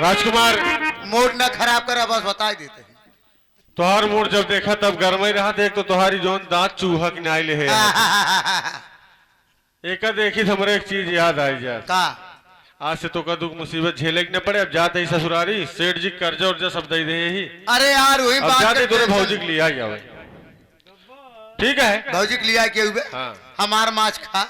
राजकुमार mood न खराब करा, बस बता देते हैं। तोहार मूड जब देखा तब गर्म ही रहा। देख तो तुम्हारी जोन दांत चूहा की नाइले है। एक देखी तो हमारे एक चीज याद आई जा का आज से तो का दुख मुसीबत झेले की न पड़े। अब जाते ही ससुरारी सेठ जी कर्जा उर्जा सब दे दे ही। अरे यार वही अब बात जाते करते तोरे हैं। भौजी के लिया गया भाई। ठीक है भौजी के लिया के हुए हाँ। हमार माछ खा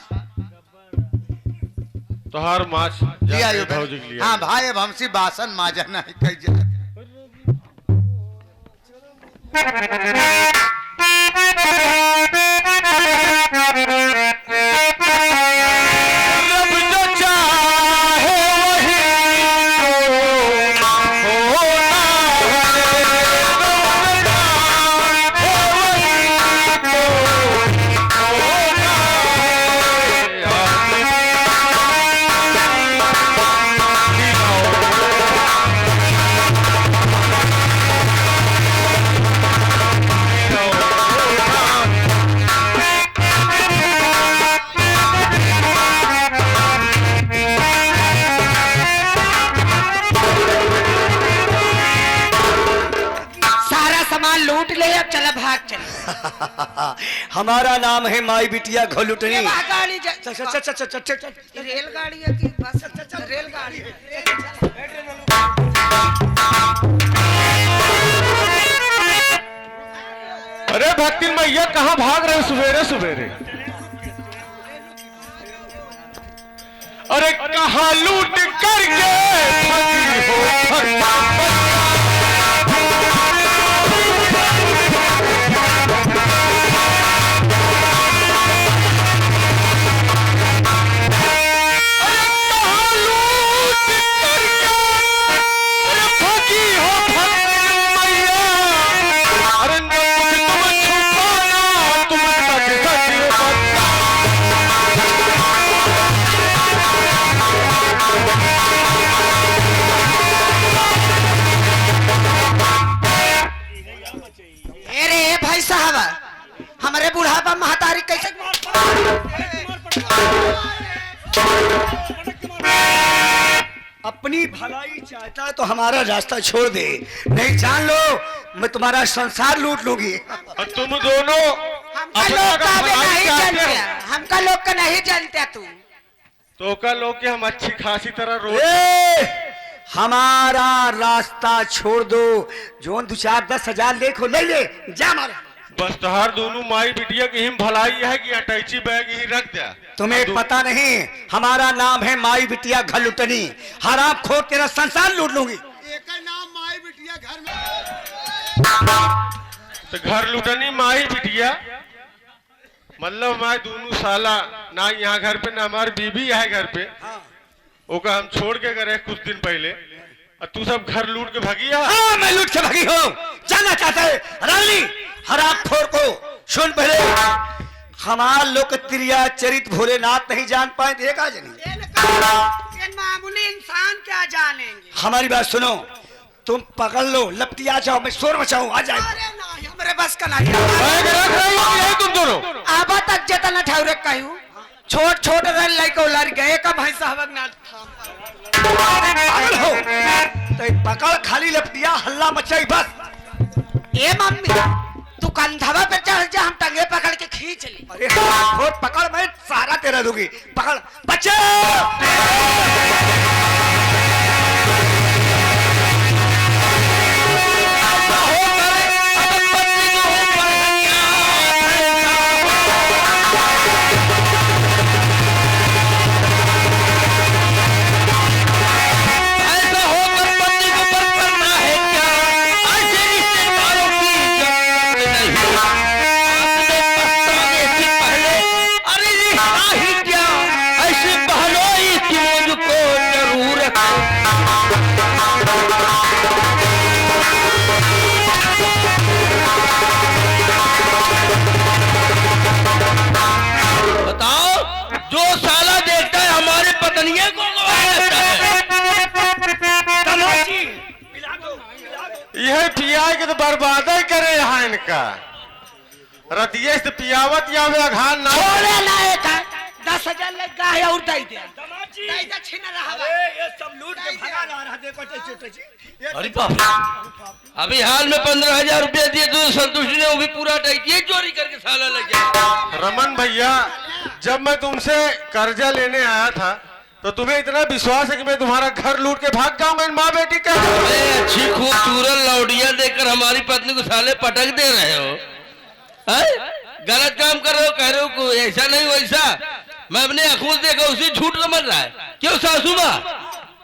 तोहार माछ लिया जाते हुए। भौजी के लिया हाँ भाई, अब हमसे बासन माजा नहीं कही जा। रब जो चाहे वही होना सारा सामान लूट ले, अब चला भाग चल। हमारा नाम है माई बिटिया घोलुटनी। ये वहाँ गाड़ी जा- चल, चल, चल, चल, चल, चल, चल। ये रेलगाड़ी है कि बस? रेलगाड़ी है। अरे भक्ति मैया कहाँ भाग रहे हो सवेरे सवेरे? अरे कहाँ लूट करके भगी हो अरे भाई साहब, हमारे बुढ़ापा महतारी कैसे अपनी भलाई चाहता है तो हमारा रास्ता छोड़ दे, नहीं जान लो मैं तुम्हारा संसार लूट लूंगी। और तुम दोनों हमका अपना लोग का भी भलाई नहीं चाहते जानते, हो। हमका लोग का नहीं जानते तू। तो का लोग के हम अच्छी खासी तरह रोज ए, हमारा रास्ता छोड़ दो। जो 2-4-10 हजार देखो ले ले जा मारा। बस तोहार दोनों माई बिटिया की हिम भलाई है कि अटैची बैग ही रख दिया। तुम्हें पता नहीं हमारा नाम है माई बिटिया घलुटनी। हराम खोर तेरा संसार लूट लूंगी। एक नाम माई बिटिया घर में। तो घर लुटनी माई बिटिया मतलब हमारे दोनों साला ना यहाँ घर पे ना हमारी बीबी है घर पे। ओका हम छोड़ के गए कुछ दिन पहले और तू सब घर लूट के भागी है। हाँ मैं लूट के भागी हूँ। जाना चाहते है रानी हराम खोर को सुन पहले। हमार लोग त्रिया चरित भोलेनाथ नहीं जान पाए देखा जनी। ये मामूली इंसान क्या जानेंगे? हमारी बात सुनो, तुम पकड़ लो लपटिया जाओ, मैं शोर मचाऊं आ जाए। अरे नहीं, हमारे बस का नहीं। बैग रख रही हो कि नहीं तुम दोनों? आबा तक जतना ठहरे कहूँ छोट छोट रन लाइक लड़ गए का भाई साहब ना पागल हो तो पकड़ खाली लपटिया हल्ला मचाई बस। ए मम्मी तू कंधवा पे चढ़ जा, हम टंगे पकड़ के खींच ले। अरे और पकड़ मैं सारा तेरा दूंगी। पकड़ बच्चे यह पिया के तो बर्बाद ही करे यहाँ इनका रतिये से पियावत या वे अघान ना छोड़े लायक है। 10,000 लग गाय और दई दे दामाद जी दई दे छिन रहा अरे ये सब लूट के भगा जा रहा देखो टे अरे बाप अभी हाल में 15,000 रुपया दिए तो संतुष्टि ने वो भी पूरा टाइट किए चोरी करके साला लग गया। रमन भैया, जब मैं तुमसे कर्जा लेने आया था तो तुम्हें इतना विश्वास है कि मैं तुम्हारा घर लूट के भाग जाऊंगा इन माँ बेटी का? अरे अच्छी खूबसूरत लौडिया देकर हमारी पत्नी को साले पटक दे रहे हो, हैं? गलत काम कर रहे हो, कह रहे हो को ऐसा नहीं वैसा। मैं अपने आंखों से देखा उसी झूठ समझ रहा है। क्यों सासू माँ?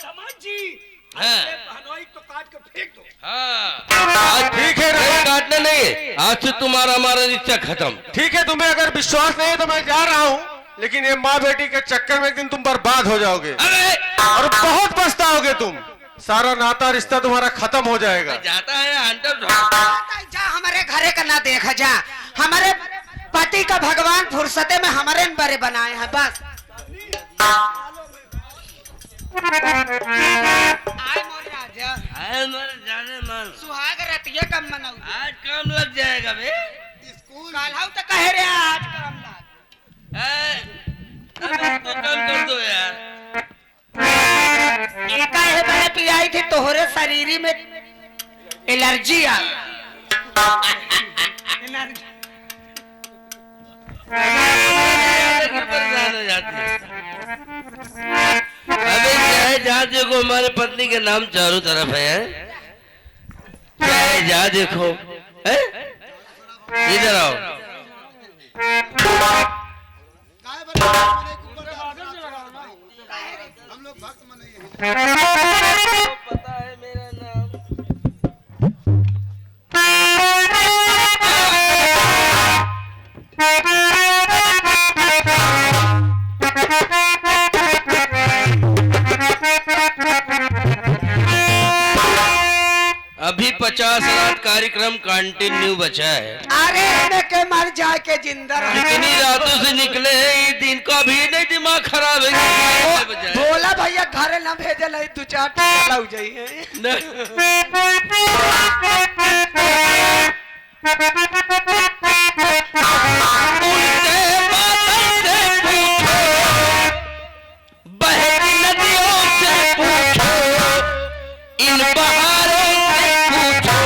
दामाद जी हाँ। हलवाई तो काट के फेंक दो। हाँ आज ठीक है, नहीं काटना नहीं, आज से तुम्हारा हमारा रिश्ता खत्म। ठीक है, तुम्हें अगर विश्वास नहीं है तो मैं जा रहा हूँ, लेकिन ये माँ बेटी के चक्कर में एक दिन तुम बर्बाद हो जाओगे अरे और बहुत पछताओगे तुम। सारा नाता रिश्ता तुम्हारा खत्म हो जाएगा। जाता है हंटर जा हमारे घरे का ना देखा जा, हमारे पति का भगवान फुर्सते में हमारे बड़े बनाए हैं बस। आए मोरे आजा, जाने मन सुहाग रतिया कब मनाऊ? आज काम लग जाएगा बे। काल्हाऊ तो कहे रे आज काम लग। अब इसको कम कर दो यार। इनका है मैंने पियाई थी तोहरे शरीर में एलर्जी आ परेशान हो जाती है। अबे क्या है, जहाँ देखो हमारे पत्नी के नाम चारों तरफ है। क्या है, जहाँ देखो है? इधर आओ। काय बता हम लोग भक्त मने पता है मेरा नाम। अभी 50 रात कार्यक्रम कंटिन्यू बचा है। अरे इन्हें के मर जाए के जिंदा रहे। कितनी रातों से निकले हैं, ये दिन का भी नहीं दिमाग खराब है कि बजाए। बोला भैया घरे ना भेजे नहीं, 2-4 टका लग जाइए। उनसे बातों से पूछो, बहती नदियों से पूछो, इन बहारों से पूछो,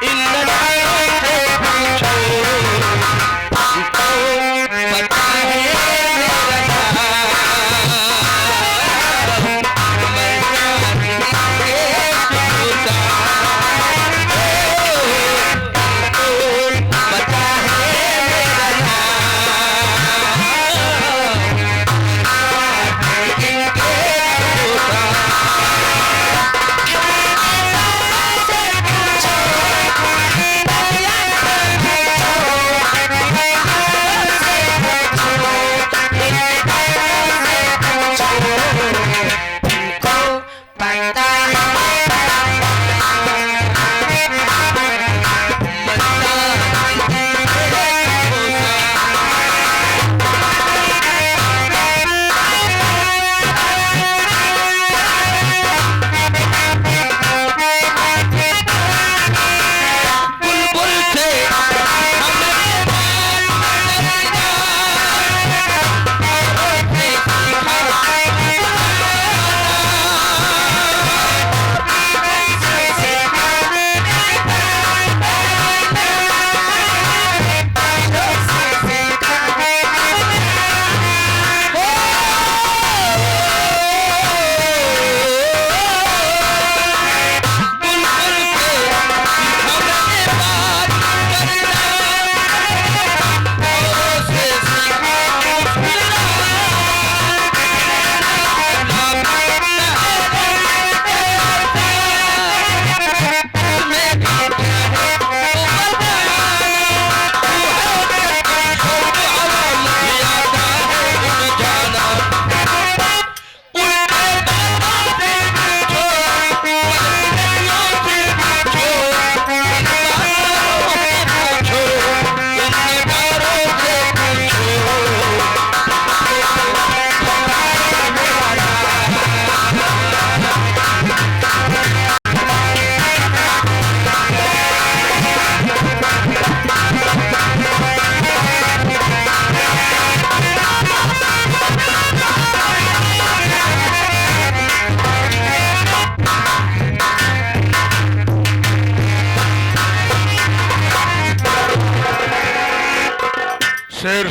इन नदियों से पूछो, उनको पता है मेरा नाम। मैं जाने के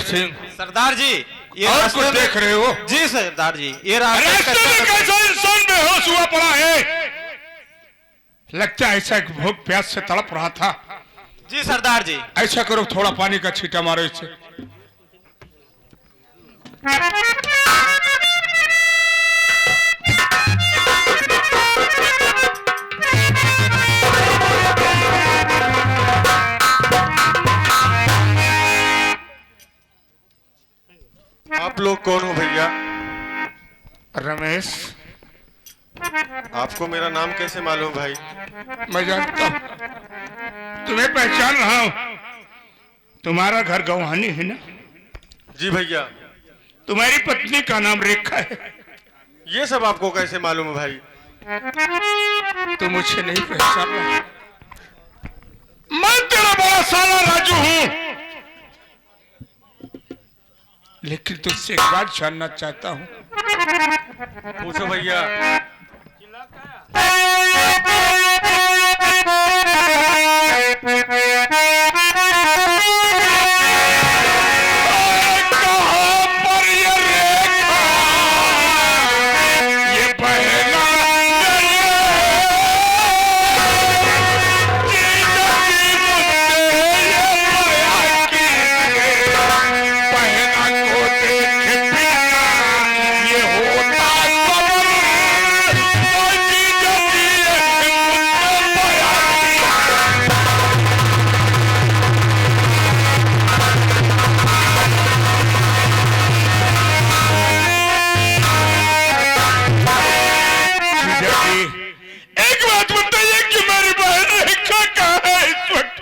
सिंह। सरदार जी ये और रास्ते कुछ में- देख रहे हो? जी सरदार जी ये रास्ते रास्ते में कच्चा- कैसा इंसान बेहोश हुआ पड़ा है? लगता है ऐसा एक भूख प्यास से तड़प रहा था। जी सरदार जी ऐसा करो, थोड़ा पानी का छींटा मारो इसे। आप लोग कौन हो भैया? रमेश, आपको मेरा नाम कैसे मालूम भाई? मैं जानता हूं, तुम्हें पहचान रहा हूं। तुम्हारा घर गौहानी है ना? जी भैया। तुम्हारी पत्नी का नाम रेखा है। ये सब आपको कैसे मालूम है भाई? तुम मुझे नहीं पहचान रहा। मैं तेरा बड़ा साला राजू हूं, लेकिन तुझसे एक बात जानना चाहता हूं। पूछो भैया। कहाँ पर ये रेखा, ये पहला एक बात बताइए कि मेरी बहन रेखा कहाँ है इस वक्त?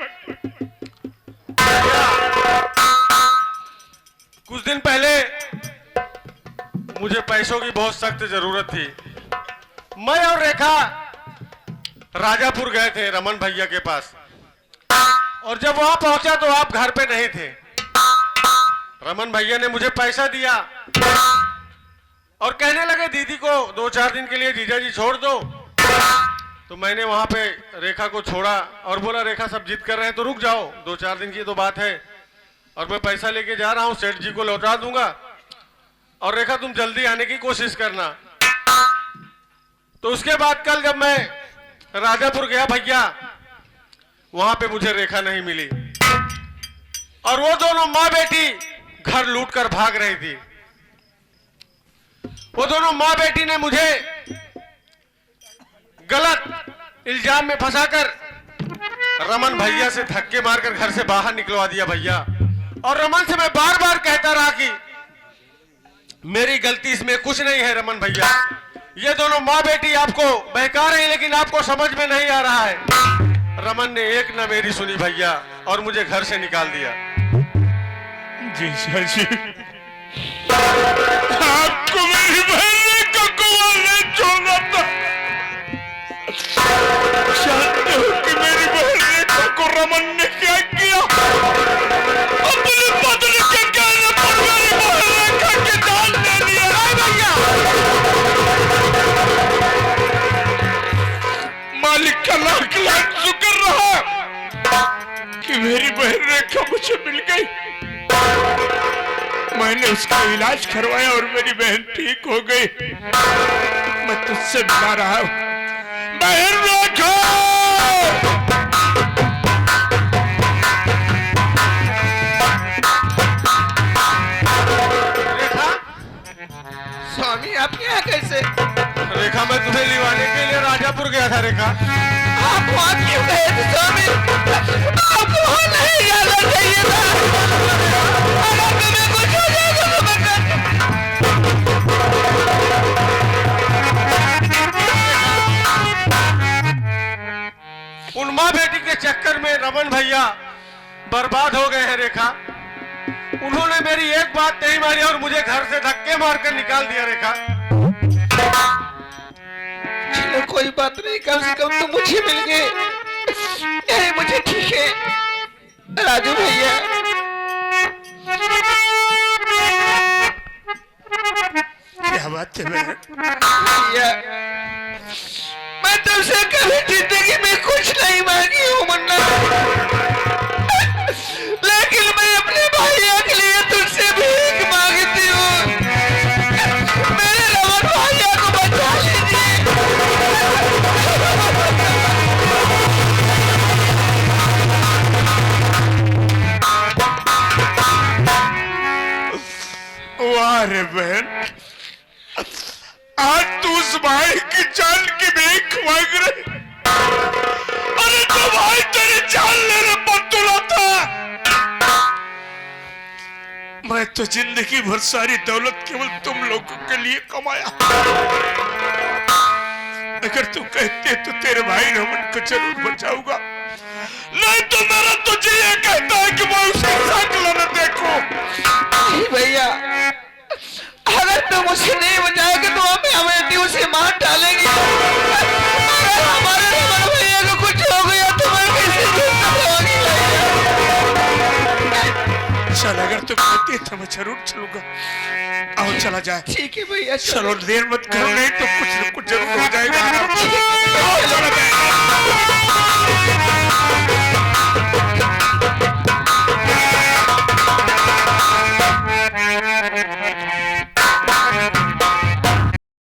कुछ दिन पहले मुझे पैसों की बहुत सख्त जरूरत थी। मैं और रेखा राजापुर गए थे रमन भैया के पास, और जब वहां पहुंचा तो आप घर पे नहीं थे। रमन भैया ने मुझे पैसा दिया और कहने लगे दीदी को 2-4 दिन के लिए जीजा जी छोड़ दो। तो मैंने वहां पे रेखा को छोड़ा और बोला रेखा सब जिद कर रहे हैं तो रुक जाओ, 2-4 दिन की तो बात है, और मैं पैसा लेके जा रहा हूं, सेठ जी को लौटा दूंगा, और रेखा तुम जल्दी आने की कोशिश करना। तो उसके बाद कल जब मैं राजापुर गया भैया, वहां पे मुझे रेखा नहीं मिली, और वो दोनों माँ बेटी घर लूट कर भाग रही थी। वो दोनों माँ बेटी ने मुझे गलत इल्जाम में फंसाकर रमन भैया से धक्के मारकर घर से बाहर निकलवा दिया भैया। और रमन से मैं बार बार कहता रहा कि मेरी गलती इसमें कुछ नहीं है रमन भैया, ये दोनों माँ बेटी आपको बहका रही, लेकिन आपको समझ में नहीं आ रहा है। रमन ने एक न मेरी सुनी भैया और मुझे घर से निकाल दिया। जी जी, आपको मेरी बहन रेखा को नहीं छोड़ना था। जानते हो कि मेरी बहन रेखा को रमन ने क्या किया? अपनी पत्नी के कहने पर मेरी बहन रेखा की जान दे दिया है भैया। मालिक का लाख लाख शुक्र रहा कि मेरी बहन रेखा मुझे मिल गई। मैंने उसका इलाज करवाया और मेरी बहन ठीक हो गई। मैं तुझसे मिला रहा हूं बहन रेखा। रेखा, स्वामी आप यहाँ कैसे? रेखा मैं तुम्हें लिवाने के लिए राजापुर गया था। रेखा आप वहाँ क्यों गए थे स्वामी? आपको वहाँ नहीं जाना चाहिए था। अगर तुम्हें कुछ हो जाएगा तो उन माँ बेटी के चक्कर में रमन भैया बर्बाद हो गए हैं। रेखा, उन्होंने मेरी एक बात नहीं मानी और मुझे घर से धक्के मारकर निकाल दिया। रेखा चलो कोई बात नहीं, कम से कम तो मुझे मिल गए, यही मुझे ठीक है। राजू भैया, क्या बात है बहन? भैया मैं तुमसे कभी जिंदगी में कुछ नहीं मांगी हूँ मुन्ना, लेकिन मैं अपने भैया के लिए तुझसे अरे बहन, आज तू उस भाई की जान की भीख मांग रही। अरे जो भाई तेरी जान लेने पर तुला था, मैं तो जिंदगी भर सारी दौलत केवल तुम लोगों के लिए कमाया। अगर तू कहते तो तेरे भाई रमन को जरूर बचाऊंगा, नहीं तो मेरा तुझे ये कहता है कि मैं उसे शक्ल न देखूं। नहीं भैया, अगर तुम उसे नहीं बचाओगे तो हमें हमें उसे मार डालेंगे। अगर हमारे रमन भैया को कुछ हो गया तो मैं कैसे जिंदा होगी भैया? चल, अगर तू कहती है तो मैं जरूर चलूंगा। आओ चला जाए। ठीक है भैया, चलो देर मत करो, नहीं तो कुछ न कुछ जरूर हो जाएगा। आओ चला जाए।